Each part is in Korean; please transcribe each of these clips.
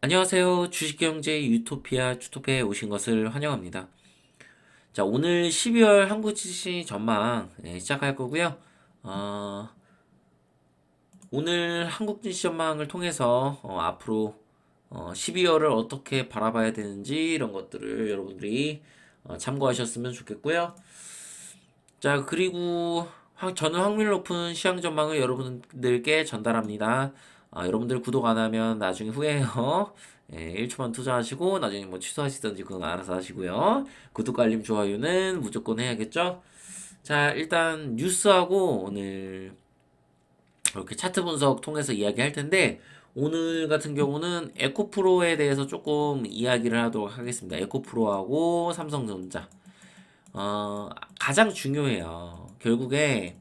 안녕하세요. 주식경제 유토피아 주토피아에 오신 것을 환영합니다. 자, 오늘 12월 한국 증시 전망 시작할 거고요. 어, 오늘 한국 증시 전망을 통해서 앞으로 12월을 어떻게 바라봐야 되는지 이런 것들을 여러분들이 참고하셨으면 좋겠고요. 자, 그리고 저는 확률 높은 시황 전망을 여러분들께 전달합니다. 여러분들 구독 안 하면 나중에 후회해요. 1초만 투자하시고 나중에 뭐 취소하시든지 그건 알아서 하시고요. 구독, 알림, 좋아요는 무조건 해야겠죠? 자, 일단 뉴스하고 오늘 이렇게 차트 분석 통해서 이야기할 텐데 오늘 같은 경우는 에코프로에 대해서 조금 이야기를 하도록 하겠습니다. 에코프로하고 삼성전자. 어, 가장 중요해요. 결국에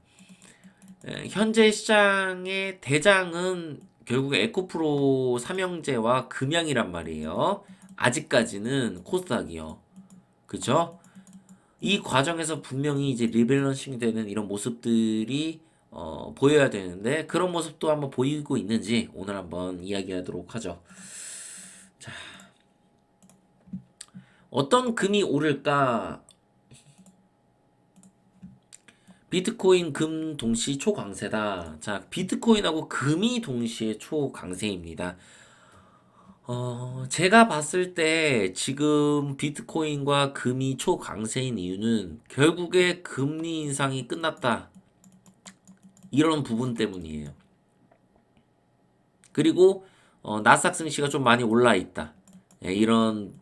현재 시장의 대장은 결국에 에코프로 삼형제와 금양이란 말이에요. 아직까지는 코스닥이요. 그죠? 이 과정에서 분명히 이제 리밸런싱 되는 이런 모습들이 보여야 되는데 그런 모습도 한번 보이고 있는지 오늘 한번 이야기하도록 하죠. 자, 어떤 금이 오를까? 비트코인 금 동시 초강세다. 자, 비트코인하고 금이 동시에 초강세입니다. 제가 봤을 때 지금 비트코인과 금이 초강세인 이유는 결국에 금리 인상이 끝났다. 이런 부분 때문이에요. 그리고 나스닥 증시가 좀 많이 올라 있다. 이런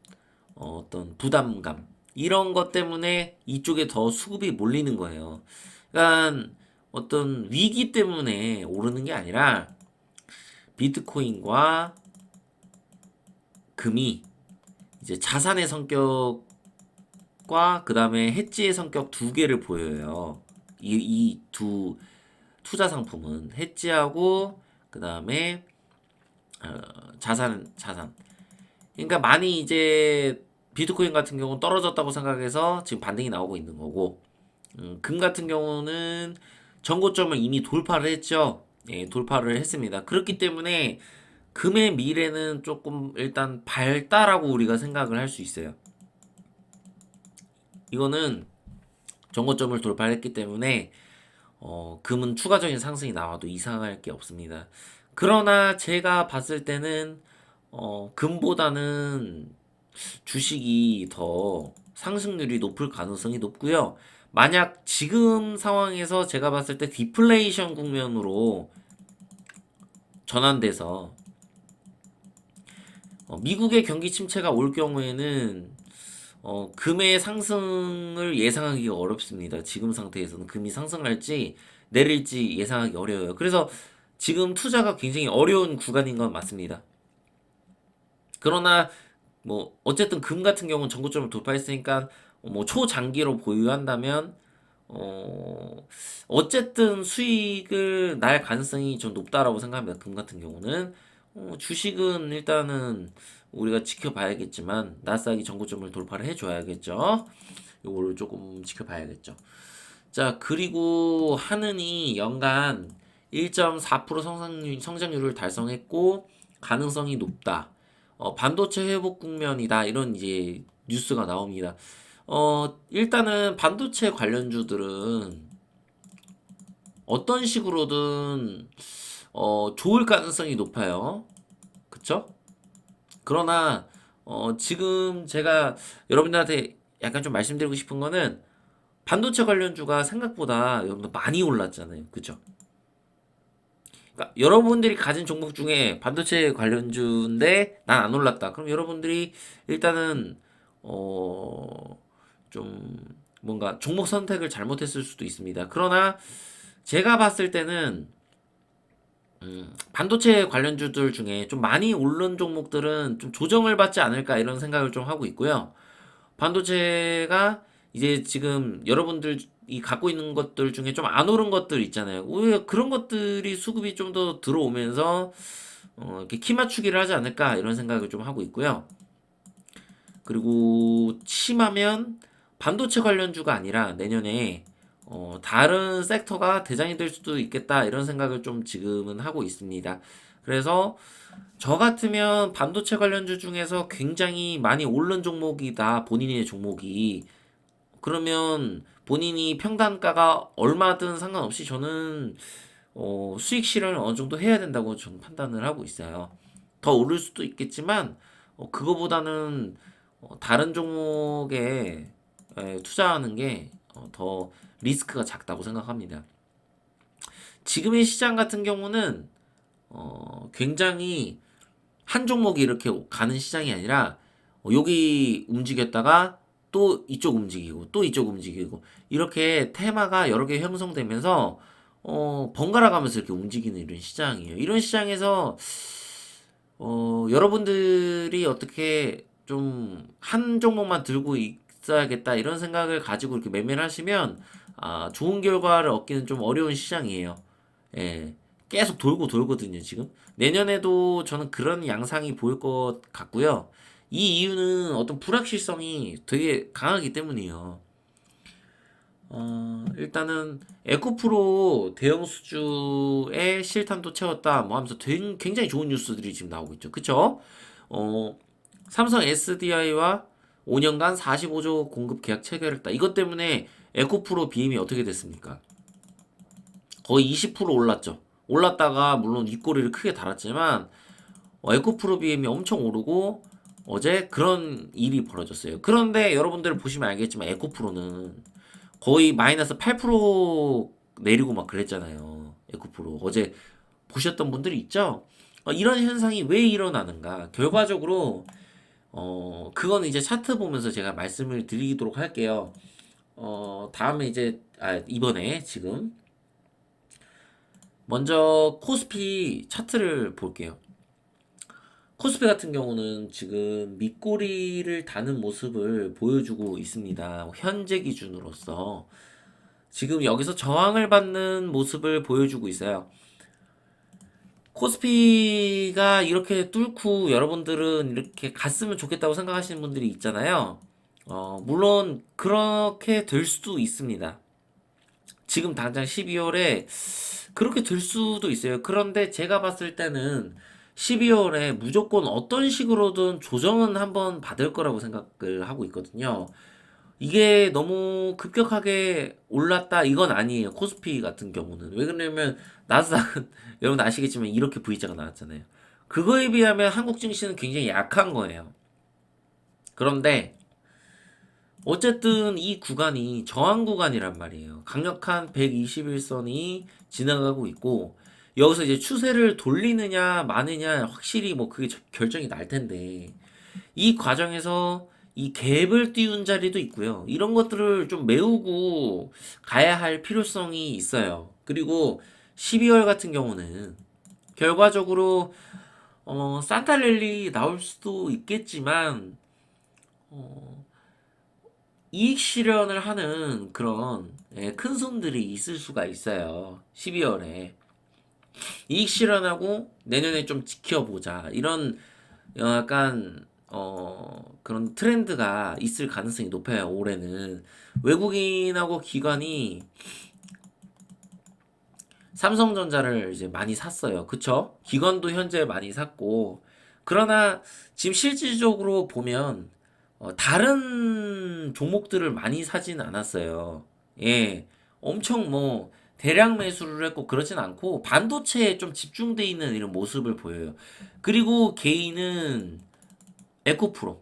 어떤 부담감. 이런 것 때문에 이쪽에 더 수급이 몰리는 거예요. 그러니까 어떤 위기 때문에 오르는 게 아니라 비트코인과 금이 이제 자산의 성격과 그 다음에 해지의 성격 두 개를 보여요. 이 두 투자 상품은 해지하고 그 다음에 자산. 그러니까 많이 이제 비트코인 같은 경우는 떨어졌다고 생각해서 지금 반등이 나오고 있는 거고, 금 같은 경우는 전고점을 이미 돌파를 했죠. 예, 돌파를 했습니다. 그렇기 때문에 금의 미래는 조금 일단 밝다라고 우리가 생각을 할 수 있어요. 이거는 전고점을 돌파했기 때문에 금은 추가적인 상승이 나와도 이상할 게 없습니다. 그러나 제가 봤을 때는 금보다는 주식이 더 상승률이 높을 가능성이 높고요. 만약 지금 상황에서 제가 봤을 때 디플레이션 국면으로 전환돼서 미국의 경기 침체가 올 경우에는 금의 상승을 예상하기가 어렵습니다. 지금 상태에서는 금이 상승할지 내릴지 예상하기 어려워요. 그래서 지금 투자가 굉장히 어려운 구간인 건 맞습니다. 그러나 뭐 어쨌든 금 같은 경우는 전고점을 돌파했으니까 뭐 초장기로 보유한다면 어쨌든 수익을 날 가능성이 좀 높다라고 생각합니다. 금 같은 경우는 주식은 일단은 우리가 지켜봐야겠지만 나스닥이 전고점을 돌파를 해줘야겠죠. 요거를 조금 지켜봐야겠죠. 자, 그리고 하느니 연간 1.4% 성장률을 달성했고 가능성이 높다. 반도체 회복 국면이다. 이런 이제 뉴스가 나옵니다. 일단은 반도체 관련주들은 어떤 식으로든 좋을 가능성이 높아요. 그쵸? 그러나 지금 제가 여러분들한테 약간 좀 말씀드리고 싶은 거는 반도체 관련주가 생각보다 여러분들 많이 올랐잖아요. 그죠? 그러니까 여러분들이 가진 종목 중에 반도체 관련주인데 난 안 올랐다. 그럼 여러분들이 일단은 어, 좀 뭔가 종목 선택을 잘못했을 수도 있습니다. 그러나 제가 봤을 때는 반도체 관련주들 중에 좀 많이 오른 종목들은 좀 조정을 받지 않을까 이런 생각을 좀 하고 있고요. 반도체가 이제 지금 여러분들이 갖고 있는 것들 중에 좀 안 오른 것들 있잖아요. 오히려 그런 것들이 수급이 좀 더 들어오면서 이렇게 키 맞추기를 하지 않을까 이런 생각을 좀 하고 있고요. 그리고 심하면 반도체 관련주가 아니라 내년에 다른 섹터가 대장이 될 수도 있겠다 이런 생각을 좀 지금은 하고 있습니다. 그래서 저 같으면 반도체 관련주 중에서 굉장히 많이 오른 종목이다. 본인의 종목이. 그러면 본인이 평단가가 얼마든 상관없이 저는 수익 실현을 어느 정도 해야 된다고 저는 판단을 하고 있어요. 더 오를 수도 있겠지만 그거보다는 다른 종목에 투자하는 게 더 리스크가 작다고 생각합니다. 지금의 시장 같은 경우는 굉장히 한 종목이 이렇게 가는 시장이 아니라 여기 움직였다가 또 이쪽 움직이고 또 이쪽 움직이고 이렇게 테마가 여러 개 형성되면서 번갈아 가면서 이렇게 움직이는 이런 시장이에요. 이런 시장에서 여러분들이 어떻게 좀 한 종목만 들고 있어야겠다 이런 생각을 가지고 이렇게 매매를 하시면 좋은 결과를 얻기는 좀 어려운 시장이에요. 예. 계속 돌고 돌거든요, 지금. 내년에도 저는 그런 양상이 보일 것 같고요. 이 이유는 어떤 불확실성이 되게 강하기 때문이에요. 일단은 에코프로 대형 수주에 실탄도 채웠다 뭐 하면서 굉장히 좋은 뉴스들이 지금 나오고 있죠. 그쵸? 어, 삼성 SDI와 5년간 45조 공급 계약 체결했다. 이것 때문에 에코프로 비임이 어떻게 됐습니까? 거의 20% 올랐죠. 올랐다가 물론 윗꼬리를 크게 달았지만 에코프로 비임이 엄청 오르고 어제 그런 일이 벌어졌어요. 그런데 여러분들 보시면 알겠지만 에코프로는 거의 마이너스 8% 내리고 막 그랬잖아요. 에코프로. 어제 보셨던 분들이 있죠? 이런 현상이 왜 일어나는가? 결과적으로 그거는 이제 차트 보면서 제가 말씀을 드리도록 할게요. 다음에 이제 이번에 지금 먼저 코스피 차트를 볼게요. 코스피 같은 경우는 지금 밑꼬리를 다는 모습을 보여주고 있습니다. 현재 기준으로서 지금 여기서 저항을 받는 모습을 보여주고 있어요. 코스피가 이렇게 뚫고 여러분들은 이렇게 갔으면 좋겠다고 생각하시는 분들이 있잖아요. 물론 그렇게 될 수도 있습니다. 지금 당장 12월에 그렇게 될 수도 있어요. 그런데 제가 봤을 때는 12월에 무조건 어떤 식으로든 조정은 한번 받을 거라고 생각을 하고 있거든요. 이게 너무 급격하게 올랐다 이건 아니에요. 코스피 같은 경우는. 왜 그러냐면 나스닥은 여러분 아시겠지만 이렇게 V자가 나왔잖아요. 그거에 비하면 한국 증시는 굉장히 약한 거예요. 그런데 어쨌든 이 구간이 저항 구간이란 말이에요. 강력한 121선이 지나가고 있고 여기서 이제 추세를 돌리느냐 마느냐 확실히 뭐 그게 결정이 날 텐데 이 과정에서 이 갭을 띄운 자리도 있고요. 이런 것들을 좀 메우고 가야 할 필요성이 있어요. 그리고 12월 같은 경우는 결과적으로 산타랠리 나올 수도 있겠지만 어, 이익 실현을 하는 그런 큰 손들이 있을 수가 있어요. 12월에 이익 실현하고 내년에 좀 지켜보자 이런 약간 그런 트렌드가 있을 가능성이 높아요. 올해는 외국인하고 기관이 삼성전자를 이제 많이 샀어요. 그쵸? 기관도 현재 많이 샀고 그러나 지금 실질적으로 보면 다른 종목들을 많이 사진 않았어요. 예, 엄청 뭐 대량 매수를 했고 그러진 않고 반도체에 좀 집중돼 있는 이런 모습을 보여요. 그리고 개인은 에코프로,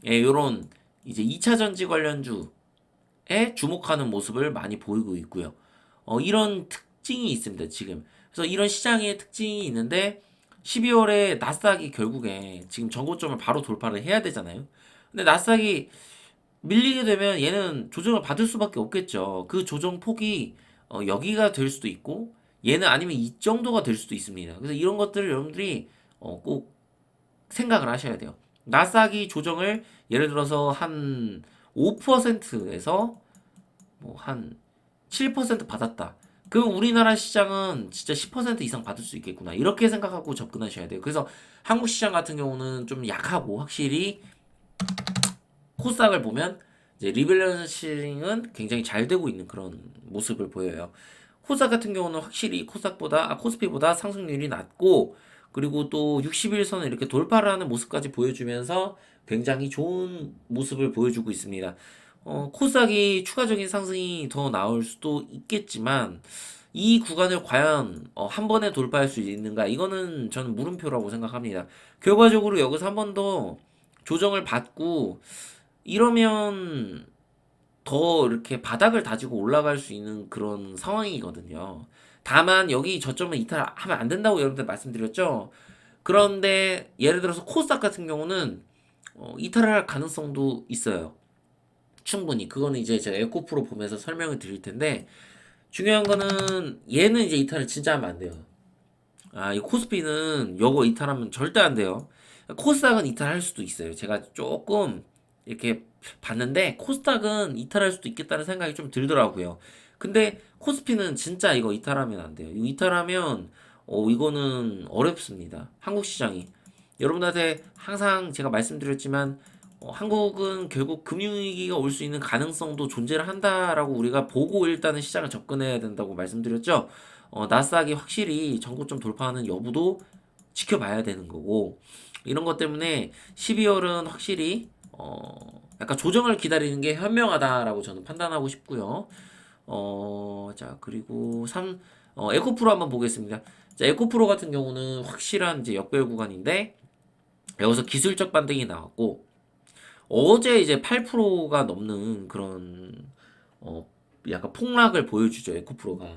예, 요런 이제 2차 전지 관련주에 주목하는 모습을 많이 보이고 있고요. 이런 특징이 있습니다, 지금. 그래서 이런 시장의 특징이 있는데 12월에 나스닥이 결국에 지금 전고점을 바로 돌파를 해야 되잖아요. 근데 나스닥이 밀리게 되면 얘는 조정을 받을 수밖에 없겠죠. 그 조정 폭이 여기가 될 수도 있고 얘는 아니면 이 정도가 될 수도 있습니다. 그래서 이런 것들을 여러분들이 꼭 생각을 하셔야 돼요. 나스닥이 조정을 예를 들어서 한 5%에서 뭐 한 7% 받았다. 그럼 우리나라 시장은 진짜 10% 이상 받을 수 있겠구나. 이렇게 생각하고 접근하셔야 돼요. 그래서 한국 시장 같은 경우는 좀 약하고 확실히 코스닥을 보면 이제 리밸런싱은 굉장히 잘 되고 있는 그런 모습을 보여요. 코스닥 같은 경우는 확실히 코스닥보다 코스피보다 상승률이 낮고 그리고 또 60일선을 이렇게 돌파를 하는 모습까지 보여주면서 굉장히 좋은 모습을 보여주고 있습니다. 코스닥이 추가적인 상승이 더 나올 수도 있겠지만 이 구간을 과연 한 번에 돌파할 수 있는가? 이거는 저는 물음표라고 생각합니다. 결과적으로 여기서 한 번 더 조정을 받고 이러면 더 이렇게 바닥을 다지고 올라갈 수 있는 그런 상황이거든요. 다만 여기 저점을 이탈하면 안 된다고 여러분들 말씀드렸죠. 그런데 예를 들어서 코스닥 같은 경우는 이탈할 가능성도 있어요. 충분히. 그거는 이제 제가 에코프로 보면서 설명을 드릴 텐데 중요한 거는 얘는 이제 이탈을 진짜 하면 안 돼요. 이 코스피는 요거 이탈하면 절대 안 돼요. 코스닥은 이탈할 수도 있어요. 제가 조금 이렇게 봤는데 코스닥은 이탈할 수도 있겠다는 생각이 좀 들더라고요. 근데 코스피는 진짜 이거 이탈하면 안 돼요. 이거 이탈하면 이거는 어렵습니다. 한국 시장이. 여러분들한테 항상 제가 말씀드렸지만 한국은 결국 금융위기가 올 수 있는 가능성도 존재를 한다라고 우리가 보고 일단은 시장을 접근해야 된다고 말씀드렸죠. 나스닥이 확실히 전고점 돌파하는 여부도 지켜봐야 되는 거고 이런 것 때문에 12월은 확실히 약간 조정을 기다리는 게 현명하다라고 저는 판단하고 싶고요. 자 그리고 에코프로 한번 보겠습니다. 자 에코프로 같은 경우는 확실한 이제 역별 구간인데 여기서 기술적 반등이 나왔고 어제 이제 8%가 넘는 그런 어 약간 폭락을 보여주죠 에코프로가.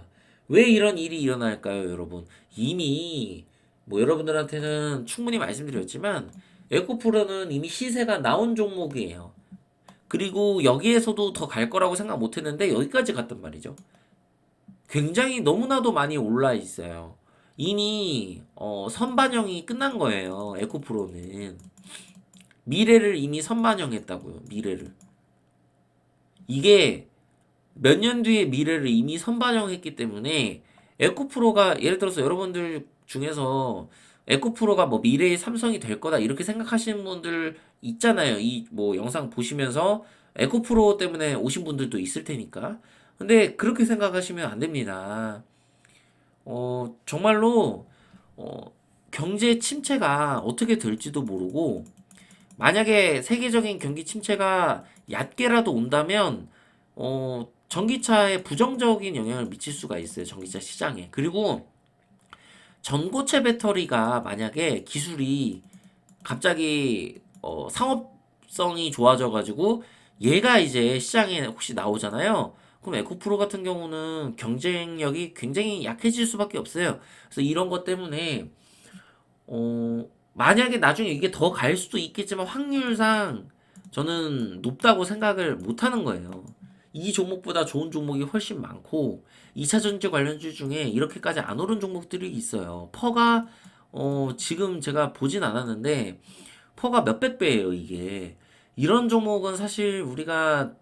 왜 이런 일이 일어날까요, 여러분? 이미 뭐 여러분들한테는 충분히 말씀드렸지만 에코프로는 이미 시세가 나온 종목이에요. 그리고 여기에서도 더 갈 거라고 생각 못 했는데 여기까지 갔단 말이죠. 굉장히 너무나도 많이 올라 있어요. 이미 선반영이 끝난 거예요. 에코프로는 미래를 이미 선반영했다고요. 미래를. 이게 몇 년 뒤의 미래를 이미 선반영했기 때문에 에코프로가 예를 들어서 여러분들 중에서 에코프로가 뭐 미래의 삼성이 될 거다 이렇게 생각하시는 분들 있잖아요. 이 뭐 영상 보시면서 에코프로 때문에 오신 분들도 있을 테니까. 근데 그렇게 생각하시면 안 됩니다. 정말로 어, 경제 침체가 어떻게 될지도 모르고 만약에 세계적인 경기 침체가 얕게라도 온다면 전기차에 부정적인 영향을 미칠 수가 있어요. 전기차 시장에. 그리고 전고체 배터리가 만약에 기술이 갑자기 상업성이 좋아져 가지고 얘가 이제 시장에 혹시 나오잖아요. 그럼 에코프로 같은 경우는 경쟁력이 굉장히 약해질 수밖에 없어요. 그래서 이런 것 때문에 만약에 나중에 이게 더 갈 수도 있겠지만 확률상 저는 높다고 생각을 못 하는 거예요. 이 종목보다 좋은 종목이 훨씬 많고 2차 전지 관련주 중에 이렇게까지 안 오른 종목들이 있어요. 퍼가 지금 제가 보진 않았는데 퍼가 몇백 배예요, 이게. 이런 종목은 사실 우리가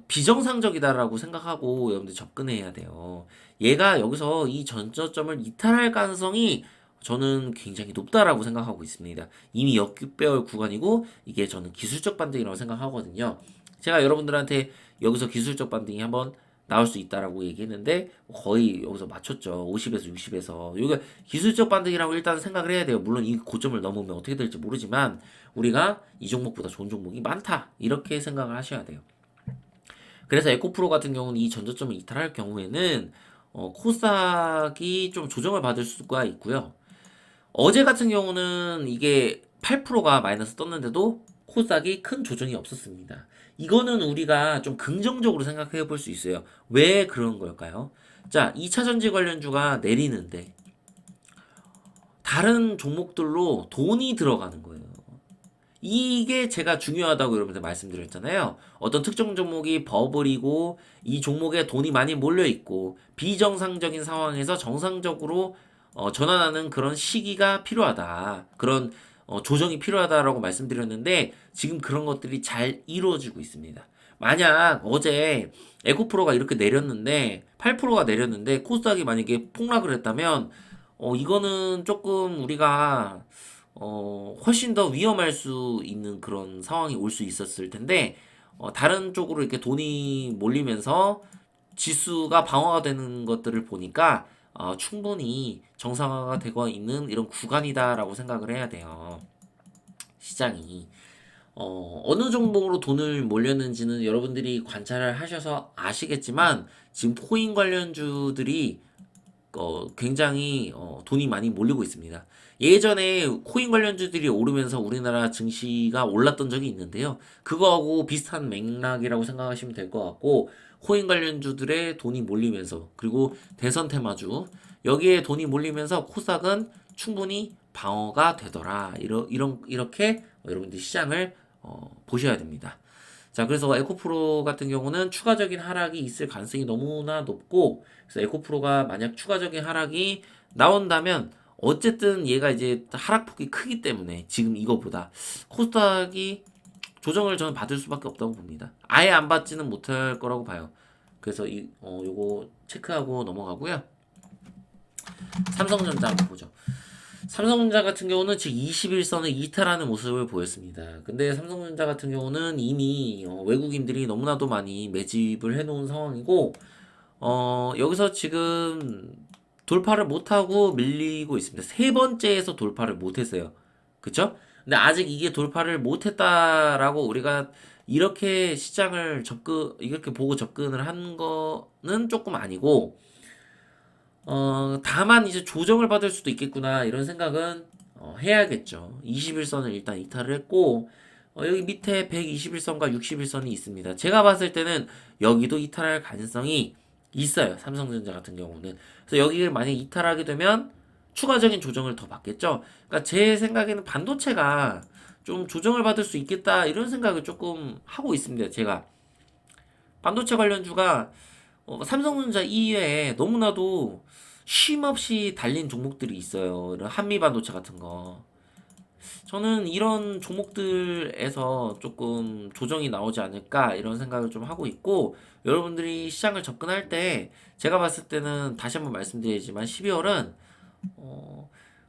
비정상적이다라고 생각하고 여러분들 접근해야 돼요. 얘가 여기서 이 전저점을 이탈할 가능성이 저는 굉장히 높다라고 생각하고 있습니다. 이미 역배열 구간이고 이게 저는 기술적 반등이라고 생각하거든요. 제가 여러분들한테 여기서 기술적 반등이 한번 나올 수 있다라고 얘기했는데 거의 여기서 맞췄죠. 50에서 60에서. 이게 기술적 반등이라고 일단 생각을 해야 돼요. 물론 이 고점을 넘으면 어떻게 될지 모르지만 우리가 이 종목보다 좋은 종목이 많다. 이렇게 생각을 하셔야 돼요. 그래서 에코프로 같은 경우는 이 전저점을 이탈할 경우에는 코스닥이 좀 조정을 받을 수가 있고요. 어제 같은 경우는 이게 8%가 마이너스 떴는데도 코스닥이 큰 조정이 없었습니다. 이거는 우리가 좀 긍정적으로 생각해 볼 수 있어요. 왜 그런 걸까요? 자, 2차 전지 관련주가 내리는데 다른 종목들로 돈이 들어가는 거예요. 이게 제가 중요하다고 여러분들 말씀드렸잖아요. 어떤 특정 종목이 버블이고 이 종목에 돈이 많이 몰려 있고 비정상적인 상황에서 정상적으로 전환하는 그런 시기가 필요하다. 그런 조정이 필요하다라고 말씀드렸는데 지금 그런 것들이 잘 이루어지고 있습니다. 만약 어제 에코프로가 이렇게 내렸는데 8%가 내렸는데 코스닥이 만약에 폭락을 했다면 이거는 조금 우리가 훨씬 더 위험할 수 있는 그런 상황이 올 수 있었을 텐데, 다른 쪽으로 이렇게 돈이 몰리면서 지수가 방어가 되는 것들을 보니까, 충분히 정상화가 되고 있는 이런 구간이다라고 생각을 해야 돼요. 시장이. 어느 종목으로 돈을 몰렸는지는 여러분들이 관찰을 하셔서 아시겠지만 지금 코인 관련주들이 굉장히 돈이 많이 몰리고 있습니다. 예전에 코인 관련주들이 오르면서 우리나라 증시가 올랐던 적이 있는데요. 그거하고 비슷한 맥락이라고 생각하시면 될 것 같고, 코인 관련주들의 돈이 몰리면서, 그리고 대선 테마주, 여기에 돈이 몰리면서 코스닥은 충분히 방어가 되더라. 이렇게 여러분들 시장을 보셔야 됩니다. 자, 그래서 에코프로 같은 경우는 추가적인 하락이 있을 가능성이 너무나 높고, 그래서 에코프로가 만약 추가적인 하락이 나온다면, 어쨌든 얘가 이제 하락폭이 크기 때문에 지금 이거보다 코스닥이 조정을 저는 받을 수밖에 없다고 봅니다. 아예 안 받지는 못할 거라고 봐요. 그래서 요거 체크하고 넘어가고요. 삼성전자 한번 보죠. 삼성전자 같은 경우는 지금 21선을 이탈하는 모습을 보였습니다. 근데 삼성전자 같은 경우는 이미 외국인들이 너무나도 많이 매집을 해놓은 상황이고, 여기서 지금 돌파를 못하고 밀리고 있습니다. 세 번째에서 돌파를 못했어요. 그쵸? 근데 아직 이게 돌파를 못했다라고 우리가 이렇게 시장을 이렇게 보고 접근을 한 거는 조금 아니고, 다만 이제 조정을 받을 수도 있겠구나 이런 생각은 해야겠죠. 21선을 일단 이탈을 했고, 여기 밑에 121선과 61선이 있습니다. 제가 봤을 때는 여기도 이탈할 가능성이 있어요. 삼성전자 같은 경우는. 그래서 여기를 만약 이탈하게 되면 추가적인 조정을 더 받겠죠. 그러니까 제 생각에는 반도체가 좀 조정을 받을 수 있겠다 이런 생각을 조금 하고 있습니다. 제가 반도체 관련주가 삼성전자 이외에 너무나도 쉼 없이 달린 종목들이 있어요. 이런 한미반도체 같은 거. 저는 이런 종목들에서 조금 조정이 나오지 않을까 이런 생각을 좀 하고 있고, 여러분들이 시장을 접근할 때 제가 봤을 때는 다시 한번 말씀드리지만 12월은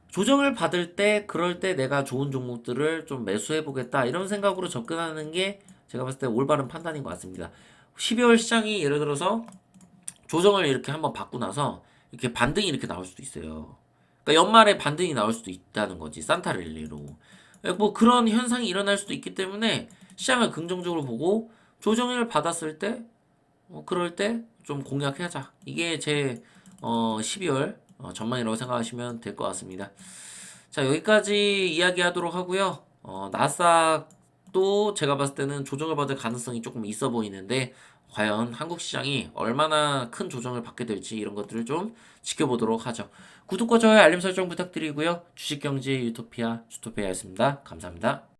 조정을 받을 때 그럴 때 내가 좋은 종목들을 좀 매수해 보겠다 이런 생각으로 접근하는 게 제가 봤을 때 올바른 판단인 것 같습니다. 12월 시장이 예를 들어서 조정을 이렇게 한번 받고 나서 이렇게 반등이 이렇게 나올 수도 있어요. 그러니까 연말에 반등이 나올 수도 있다는 거지, 산타랠리로. 뭐 그런 현상이 일어날 수도 있기 때문에 시장을 긍정적으로 보고 조정을 받았을 때 그럴 때 좀 공략하자. 이게 제 12월 전망이라고 생각하시면 될 것 같습니다. 자, 여기까지 이야기하도록 하고요. 나스닥도 제가 봤을 때는 조정을 받을 가능성이 조금 있어 보이는데, 과연 한국 시장이 얼마나 큰 조정을 받게 될지 이런 것들을 좀 지켜보도록 하죠. 구독과 좋아요, 알림 설정 부탁드리고요. 주식경제 유토피아 주토피아였습니다. 감사합니다.